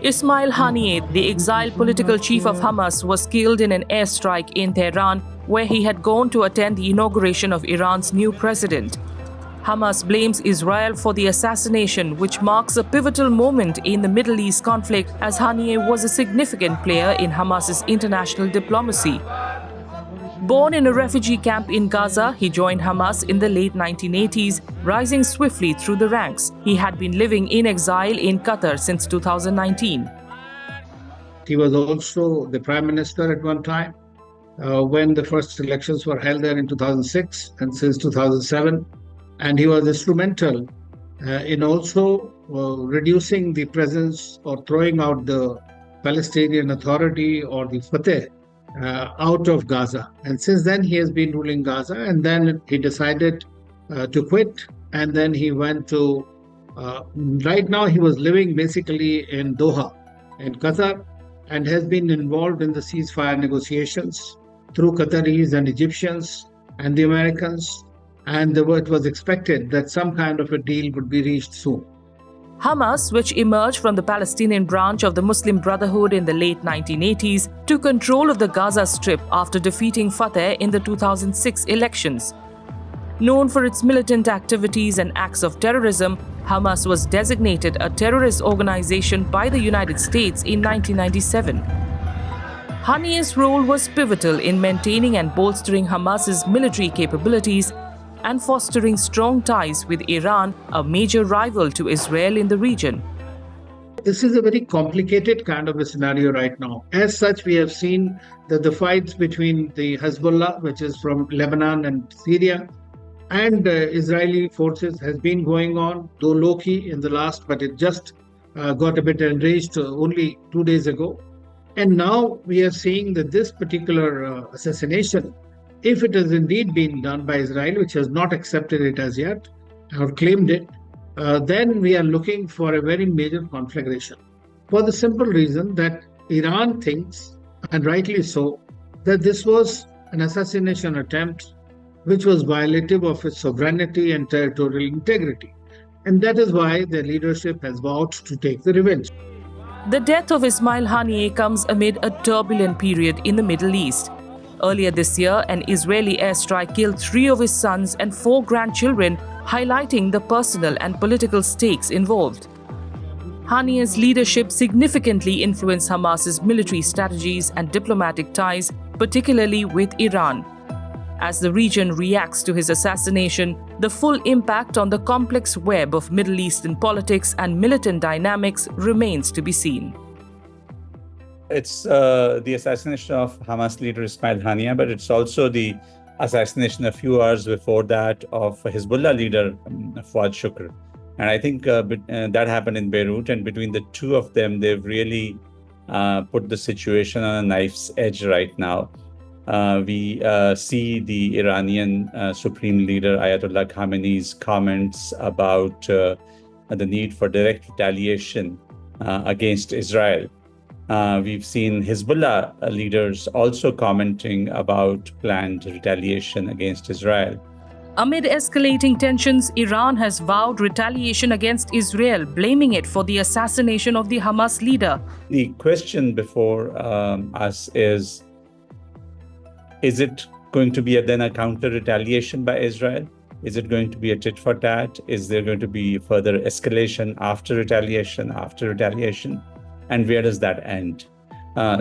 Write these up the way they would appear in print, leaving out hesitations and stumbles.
Ismail Haniyeh, the exiled political chief of Hamas, was killed in an airstrike in Tehran, where he had gone to attend the inauguration of Iran's new president. Hamas blames Israel for the assassination, which marks a pivotal moment in the Middle East conflict, as Haniyeh was a significant player in Hamas's international diplomacy. Born in a refugee camp in Gaza, he joined Hamas in the late 1980s, rising swiftly through the ranks. He had been living in exile in Qatar since 2019. He was also the prime minister at one time when the first elections were held there in 2006 and since 2007. And he was instrumental in also reducing the presence or throwing out the Palestinian Authority or the Fatah out of Gaza. And since then, he has been ruling Gaza. And then he decided to quit. And then he went to, right now he was living basically in Doha, in Qatar, and has been involved in the ceasefire negotiations through Qataris and Egyptians and the Americans. And it was expected that some kind of a deal would be reached soon. Hamas, which emerged from the Palestinian branch of the Muslim Brotherhood in the late 1980s, took control of the Gaza Strip after defeating Fatah in the 2006 elections. Known for its militant activities and acts of terrorism, Hamas was designated a terrorist organization by the United States in 1997. Haniyeh's role was pivotal in maintaining and bolstering Hamas's military capabilities and fostering strong ties with Iran, a major rival to Israel in the region. This is a very complicated kind of a scenario right now. As such, we have seen that the fights between the Hezbollah, which is from Lebanon and Syria, and Israeli forces has been going on, though low-key in the last, but it just got a bit enraged only 2 days ago. And now we are seeing that this particular assassination, if it has indeed been done by Israel, which has not accepted it as yet, or claimed it, then we are looking for a very major conflagration. For the simple reason that Iran thinks, and rightly so, that this was an assassination attempt which was violative of its sovereignty and territorial integrity. And that is why the leadership has vowed to take the revenge. The death of Ismail Haniyeh comes amid a turbulent period in the Middle East. Earlier this year, an Israeli airstrike killed 3 of his sons and 4 grandchildren, highlighting the personal and political stakes involved. Haniyeh's leadership significantly influenced Hamas's military strategies and diplomatic ties, particularly with Iran. As the region reacts to his assassination, the full impact on the complex web of Middle Eastern politics and militant dynamics remains to be seen. It's the assassination of Hamas leader Ismail Haniyeh, but it's also the assassination a few hours before that of Hezbollah leader Fuad Shukr. And I think that happened in Beirut, and between the two of them, they've really put the situation on a knife's edge right now. We see the Iranian Supreme Leader Ayatollah Khamenei's comments about the need for direct retaliation against Israel. We've seen Hezbollah leaders also commenting about planned retaliation against Israel. Amid escalating tensions, Iran has vowed retaliation against Israel, blaming it for the assassination of the Hamas leader. The question before us is it going to be then a counter-retaliation by Israel? Is it going to be a tit for tat? Is there going to be further escalation after retaliation? And where does that end?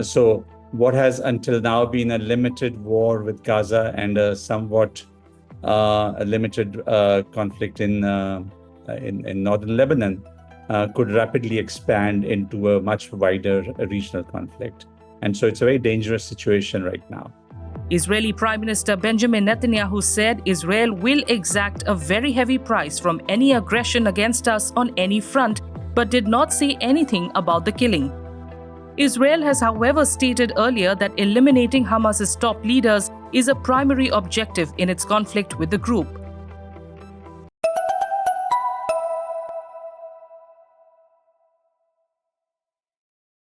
So what has until now been a limited war with Gaza and a somewhat limited conflict in northern Lebanon could rapidly expand into a much wider regional conflict. And so it's a very dangerous situation right now. Israeli Prime Minister Benjamin Netanyahu said Israel will exact a very heavy price from any aggression against us on any front, but did not say anything about the killing. Israel has, however, stated earlier that eliminating Hamas's top leaders is a primary objective in its conflict with the group.